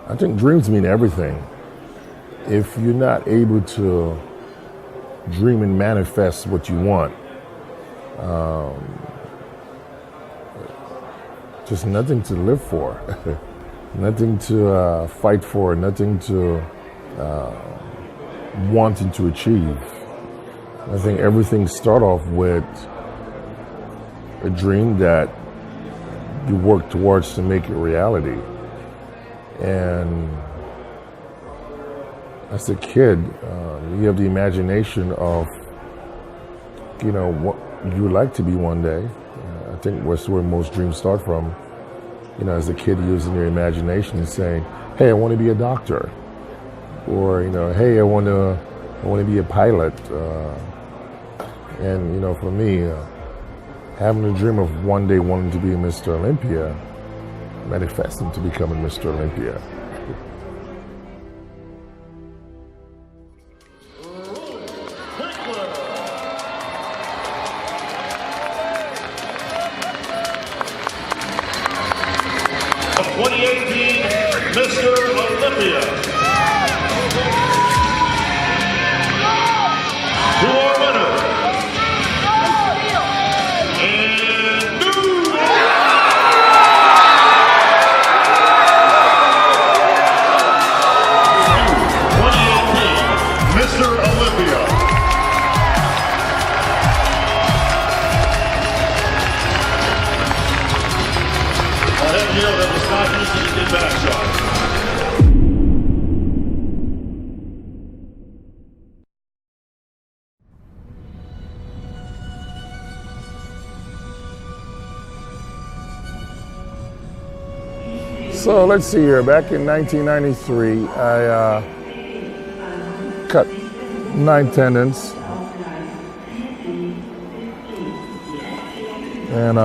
I think dreams mean everything. If you're not able to dream and manifest what you want, just nothing to live for, nothing to fight for, nothing to wanting to achieve. I think everything starts off with a dream that you work towards to make it reality. And as a kid, you have the imagination of, what you would like to be one day. I think that's where most dreams start from. As a kid, using your imagination and saying, "Hey, I want to be a doctor," or "Hey, I want to be a pilot." And for me, having a dream of one day wanting to be a Mr. Olympia, manifesting to becoming Mr. Olympia. Of 2018 Mr. Olympia. To our winner. And new 2018 Mr. Olympia. That was not easy to get back, Sean. So let's see here. Back in 1993, I cut 9 tendons, and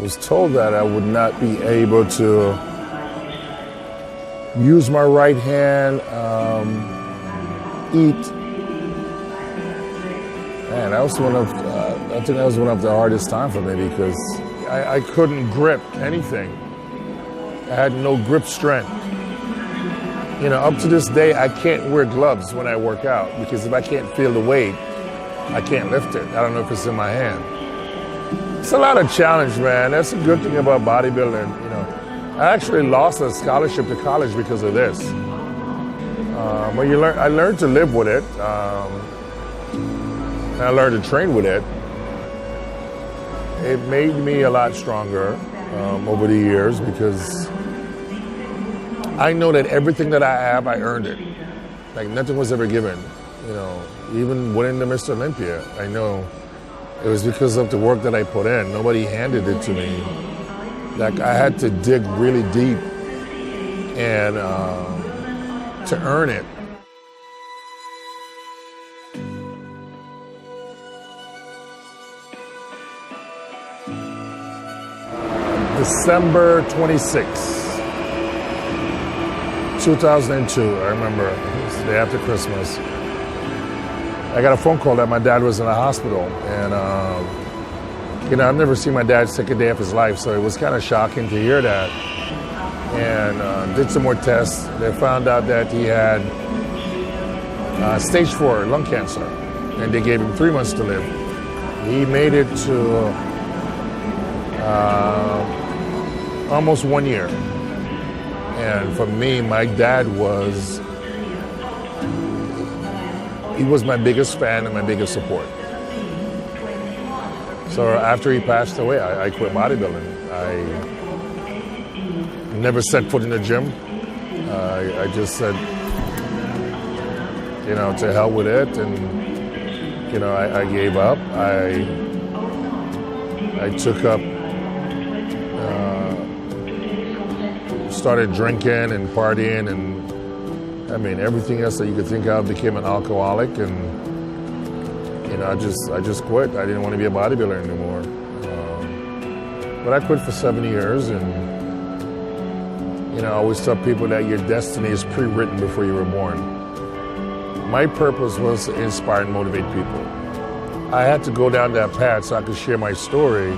was told that I would not be able to use my right hand, eat. Man, that was I think that was one of the hardest times for me because I couldn't grip anything. I had no grip strength. Up to this day, I can't wear gloves when I work out because if I can't feel the weight, I can't lift it. I don't know if it's in my hand. It's a lot of challenge, man. That's a good thing about bodybuilding. I actually lost a scholarship to college because of this. But I learned to live with it. And I learned to train with it. It made me a lot stronger over the years because I know that everything that I have, I earned it. Like nothing was ever given. Even winning the Mr. Olympia, I know it was because of the work that I put in. Nobody handed it to me. Like I had to dig really deep and to earn it. December 26, 2002, I remember. It was the day after Christmas. I got a phone call that my dad was in the hospital, and I've never seen my dad take a day of his life, so it was kind of shocking to hear that. And did some more tests. They found out that he had stage 4 lung cancer, and they gave him 3 months to live. He made it to almost 1 year. And for me, my dad was my biggest fan and my biggest support. So after he passed away, I quit bodybuilding. I never set foot in the gym. I just said, to hell with it. And, I gave up. I took up, started drinking and partying and everything else that you could think of, became an alcoholic, and I just quit. I didn't want to be a bodybuilder anymore. But I quit for 7 years, and I always tell people that your destiny is pre-written before you were born. My purpose was to inspire and motivate people. I had to go down that path so I could share my story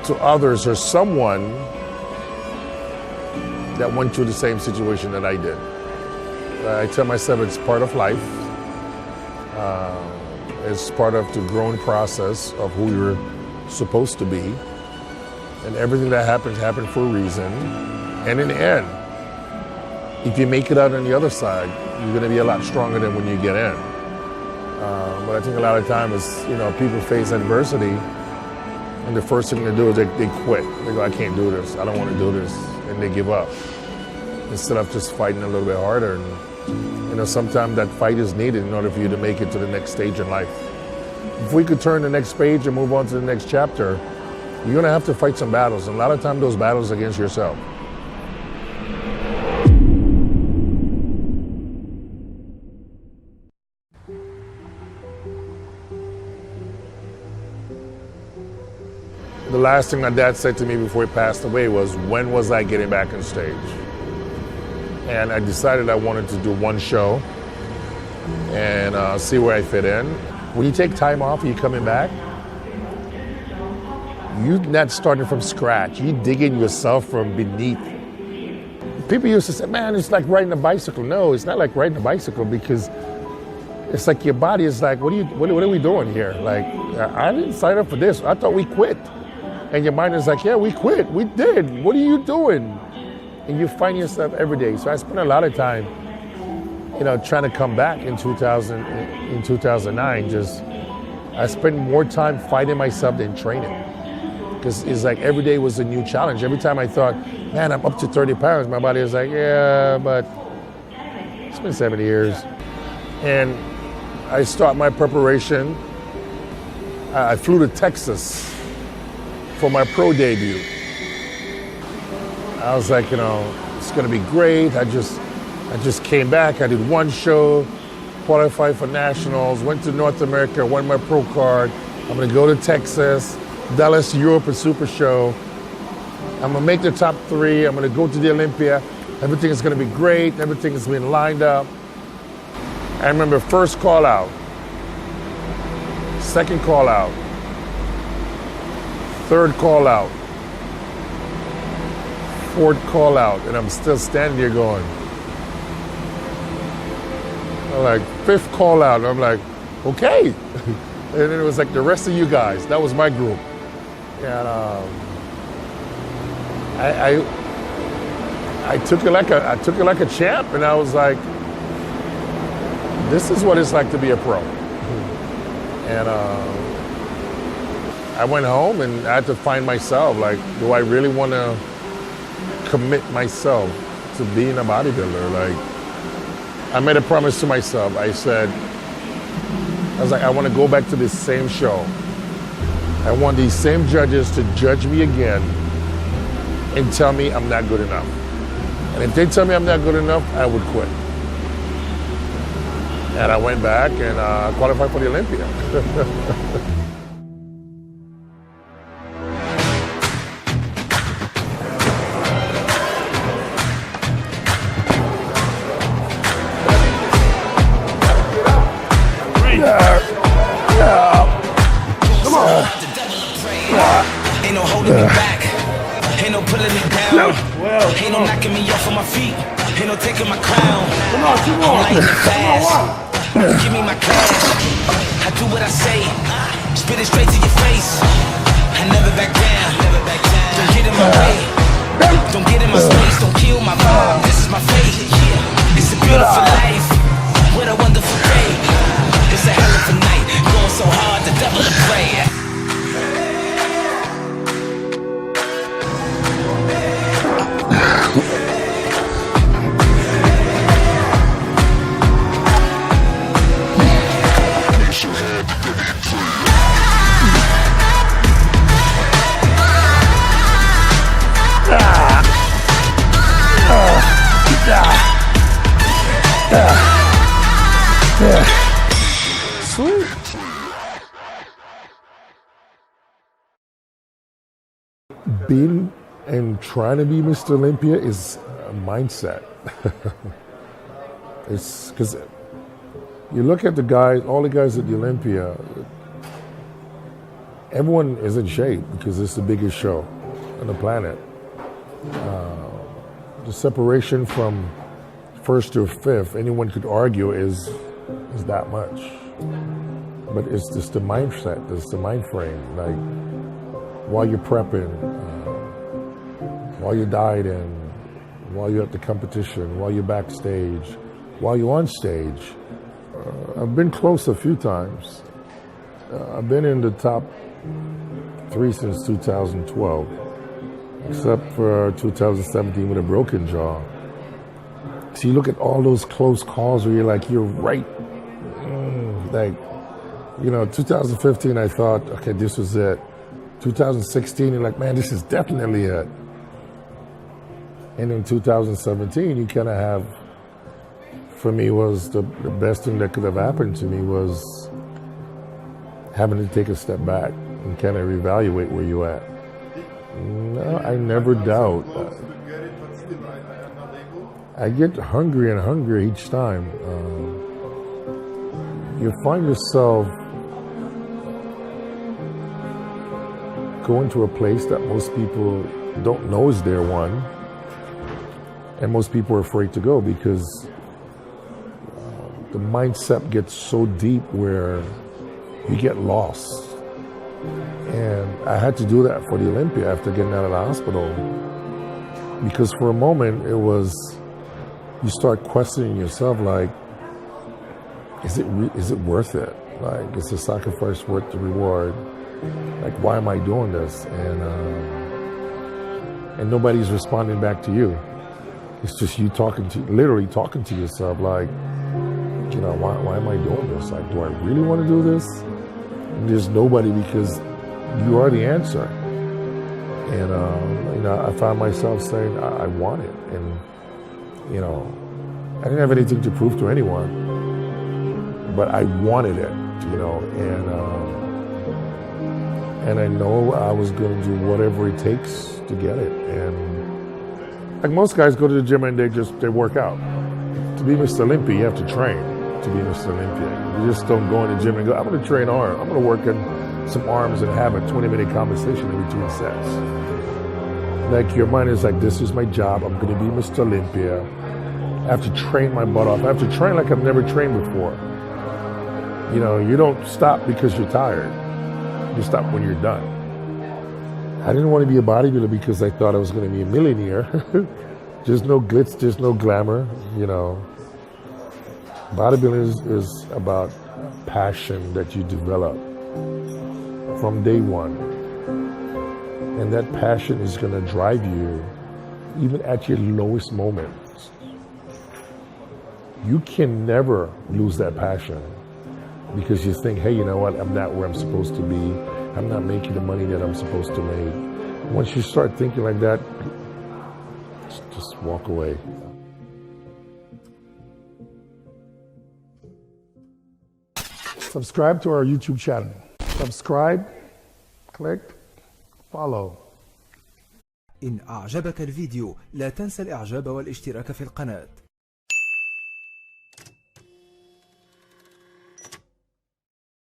to others or someone that went through the same situation that I did. I tell myself it's part of life. It's part of the growing process of who you're supposed to be. And everything that happens for a reason. And in the end, if you make it out on the other side, you're going to be a lot stronger than when you get in. But I think a lot of times, people face adversity, and the first thing they do is they quit. They go, I can't do this. I don't want to do this. And they give up. Instead of just fighting a little bit harder. And, sometimes that fight is needed in order for you to make it to the next stage in life. If we could turn the next page and move on to the next chapter, you're going to have to fight some battles. And a lot of times those battles are against yourself. The last thing my dad said to me before he passed away was, when was I getting back on stage? And I decided I wanted to do one show and see where I fit in. When you take time off, you're coming back, you're not starting from scratch. You're digging yourself from beneath. People used to say, man, it's like riding a bicycle. No, it's not like riding a bicycle, because it's like your body is like, what are we doing here? Like, I didn't sign up for this. I thought we quit. And your mind is like, yeah, we quit. We did. What are you doing? And you find yourself every day. So I spent a lot of time, trying to come back in 2009. I spent more time fighting myself than training. Because it's like every day was a new challenge. Every time I thought, man, I'm up to 30 pounds, my body was like, yeah, but it's been 7 years. And I start my preparation. I flew to Texas for my pro debut. I was like, it's gonna be great. I just came back. I did one show, qualified for nationals, went to North America, won my pro card. I'm gonna go to Texas, Dallas, Europe, a super show. I'm gonna make the top 3. I'm gonna go to the Olympia. Everything is gonna be great. Everything has been lined up. I remember first call out, second call out, third call out, fourth call out, and I'm still standing here going. I'm like, fifth call out, and I'm like, okay. And then it was like the rest of you guys. That was my group. And I took it like a champ, and I was like, this is what it's like to be a pro. And I went home and I had to find myself. Like, do I really want to commit myself to being a bodybuilder? Like, I made a promise to myself. I was like, I want to go back to this same show. I want these same judges to judge me again and tell me I'm not good enough. And if they tell me I'm not good enough, I would quit. And I went back and qualified for the Olympia. Ain't no holding me back, ain't no pulling me down, ain't no knocking me off of my feet, ain't no taking my crown. I'm lighting it fast, give me my cash, I do what I say, spit it straight to your face, I never back down, don't get in my way, don't get in my space, don't kill my vibe, this is my fate, it's a beautiful life, what a wonderful day, it's a hell of a night, going so hard, the devil to pray. Sweet. Being and trying to be Mr. Olympia is a mindset. It's because you look at the guys, all the guys at the Olympia, everyone is in shape because it's the biggest show on the planet. The separation from first to fifth, anyone could argue is that much. But it's just the mindset, it's the mind frame. Like, while you're prepping, while you're dieting, while you're at the competition, while you're backstage, while you're on stage. I've been close a few times. I've been in the top 3 since 2012, except for 2017 with a broken jaw. So you look at all those close calls where you're like, you're right. Like, 2015, I thought, okay, this was it. 2016, you're like, man, this is definitely it. And in 2017, you kind of have, for me, was the best thing that could have happened to me was having to take a step back and kind of reevaluate where you're at. No, I never doubt. I get hungrier and hungrier each time. You find yourself going to a place that most people don't know is there, one, and most people are afraid to go because the mindset gets so deep where you get lost. And I had to do that for the Olympia after getting out of the hospital, because for a moment it was, you start questioning yourself, like, is it worth it? Like, is the sacrifice worth the reward? Like, why am I doing this? And nobody's responding back to you. It's just you literally talking to yourself, like, why am I doing this? Like, do I really want to do this? And there's nobody, because you are the answer. And I found myself saying, I want it. And I didn't have anything to prove to anyone, but I wanted it, and I know I was going to do whatever it takes to get it. And like most guys go to the gym and they work out. To be Mr. Olympia, you have to train to be Mr. Olympia. You just don't go in the gym and go, I'm going to train arm. I'm going to work on some arms and have a 20-minute conversation in between sets. Like, your mind is like, this is my job. I'm going to be Mr. Olympia. I have to train my butt off. I have to train like I've never trained before. You don't stop because you're tired. You stop when you're done. I didn't want to be a bodybuilder because I thought I was going to be a millionaire. There's no glitz, there's no glamour, Bodybuilding is about passion that you develop from day one. And that passion is going to drive you even at your lowest moments. You can never lose that passion because you think, hey, you know what? I'm not where I'm supposed to be. I'm not making the money that I'm supposed to make. Once you start thinking like that, just walk away. Subscribe to our YouTube channel. Subscribe, click, follow. إن أعجبك الفيديو لا تنسى الإعجاب والاشتراك في القناة.